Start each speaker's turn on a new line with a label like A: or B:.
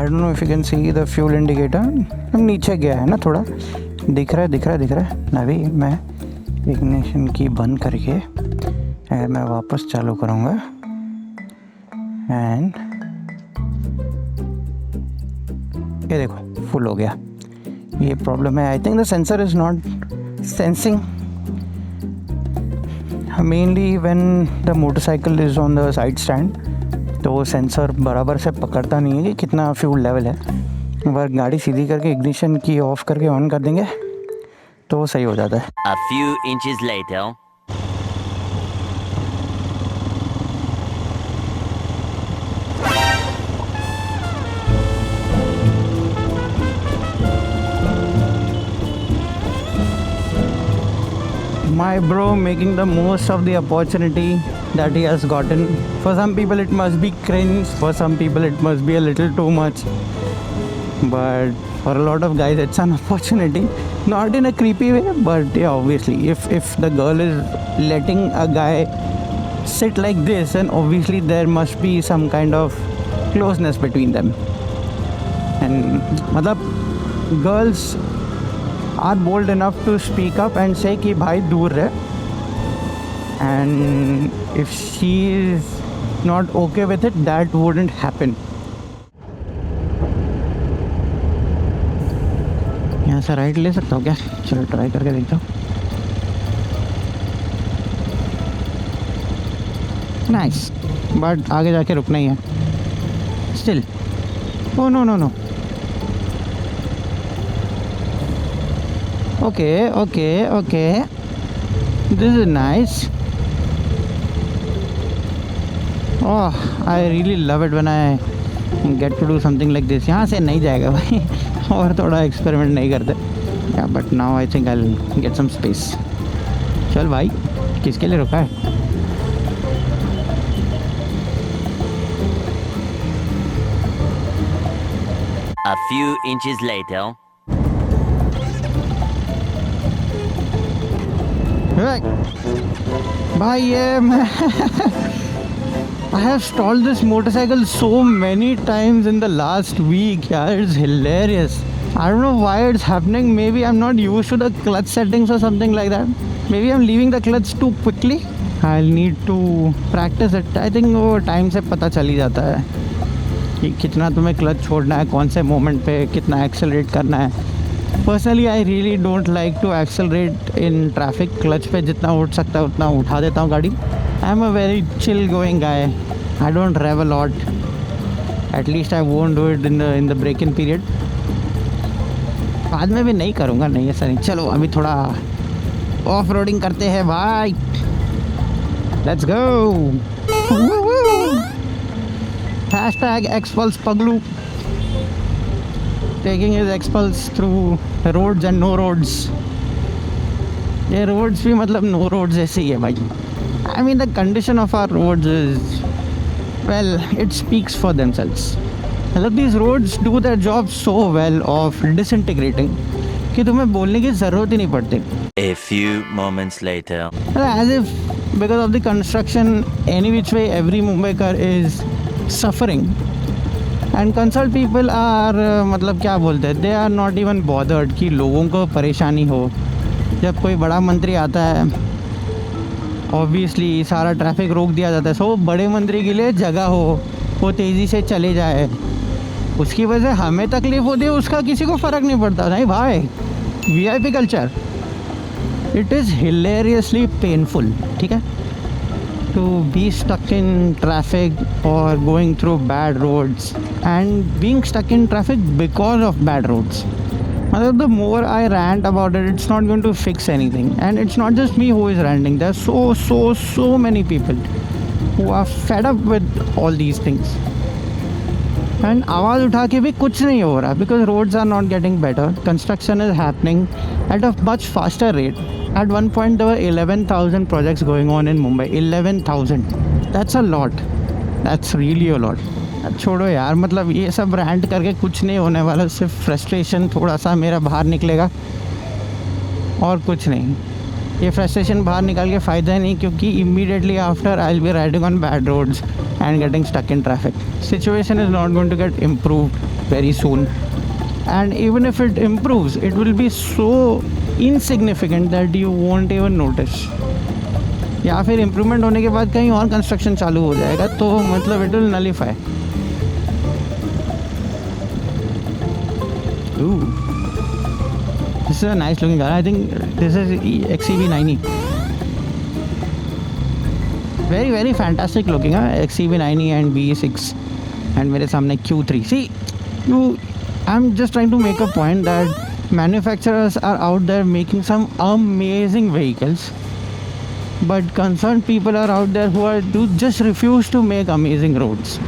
A: I don't know if you can see the fuel indicator नीचे गया है ना, थोड़ा दिख रहा है। अभी मैं इग्निशन की बंद करके अगर मैं वापस चालू करूँगा एंड ये देखो फुल हो गया। ये प्रॉब्लम है, I think the sensor is not sensing mainly when the motorcycle is on the side stand, तो वो सेंसर बराबर से पकड़ता नहीं है कि कितना फ्यूल लेवल है। अगर गाड़ी सीधी करके इग्निशन की ऑफ करके ऑन कर देंगे तो वो सही हो जाता है।
B: A few inches later.
A: My bro making the most of the opportunity that he has gotten. For some people it must be cringe, for some people it must be a little too much, but for a lot of guys it's an opportunity, not in a creepy way, but yeah, obviously if the girl is letting a guy sit like this, then obviously there must be some kind of closeness between them. And matlab girls are bold enough to speak up and say कि भाई दूर रहे, and if she is not okay with it, that wouldn't happen. यहाँ से right ले सकता हूँ क्या? चलो ट्राई करके देखता हूँ। नाइस, बट आगे जाके रुकना ही है still. Oh no no no, okay, this is nice. Oh, I really love it when I get to do something like this. यहाँ से नहीं जाएगा भाई और थोड़ा एक्सपेरिमेंट नहीं करते। Yeah, but now I think I'll get some space. चल भाई, किसके लिए रुका है?
B: A few inches later.
A: भाई ये मैं I have stalled this motorcycle so many times in the last week. Yeah, it's hilarious. I don't know why it's happening. Maybe I'm not used to the clutch settings or something like that. Maybe I'm leaving the clutch too quickly. I'll need to practice it. I think वो time से पता चल ही जाता है कि कितना तुम्हें clutch छोड़ना है, कौन से मोमेंट पे कितना एक्सेलरेट करना है। Personally I really don't like to accelerate in traffic. Clutch पे जितना उठ सकता है उतना उठा देता हूँ गाड़ी। I am a very chill going guy, I don't rev a lot, at least I won't do it in the break in period. बाद में भी नहीं करूँगा, नहीं ऐसा नहीं। चलो अभी थोड़ा ऑफ रोडिंग करते हैं भाई, let's go. #Xpulse Paglu taking his Xpulse through roads and no roads. ये roads भी मतलब no roads ऐसे ही है भाई। I mean the condition of our roads is, well, it speaks for themselves. मतलब these roads do their job so well of disintegrating कि तुम्हें बोलने की ज़रूरत ही नहीं पड़ती।
B: A few moments later.
A: As if because of the construction, any which way every Mumbaikar is suffering. And consult people are मतलब क्या बोलते हैं, they are not even bothered कि लोगों को परेशानी हो। जब कोई बड़ा मंत्री आता है ऑब्वियसली सारा ट्रैफिक रोक दिया जाता है, सो बड़े मंत्री के लिए जगह हो, वो तेज़ी से चले जाए, उसकी वजह से हमें तकलीफ़ होती है, उसका किसी को फ़र्क नहीं पड़ता। नहीं भाई, VIP culture, it is hilariously painful, ठीक है, to be stuck in traffic or going through bad roads and being stuck in traffic because of bad roads. The more I rant about it, it's not going to fix anything. And it's not just me who is ranting. There are so many people who are fed up with all these things. And आवाज़ उठा के भी कुछ नहीं हो रहा because roads are not getting better. Construction is happening at a much faster rate. At one point there were 11,000 projects going on in Mumbai. 11,000. That's a lot. That's really a lot. छोड़ो यार, मतलब ये सब rant करके कुछ नहीं होने वाला, सिर्फ फ्रस्ट्रेशन थोड़ा सा मेरा बाहर निकलेगा और कुछ नहीं। ये फ्रस्ट्रेशन बाहर निकाल के फ़ायदा नहीं, क्योंकि immediately after I will be riding on bad roads and getting stuck in traffic. Situation is not going to get improved very soon. And even if it improves, it will be so insignificant that you won't even notice. या फिर improvement होने के बाद कहीं और construction चालू हो जाएगा तो मतलब it will nullify. This is a nice looking car. I think this is XCV90. Very very fantastic looking. XCV90 and BE6 and मेरे सामने Q3. See, I'm just trying to make a point that manufacturers are out there making some amazing vehicles, but concerned people are out there who just refuse to make amazing roads.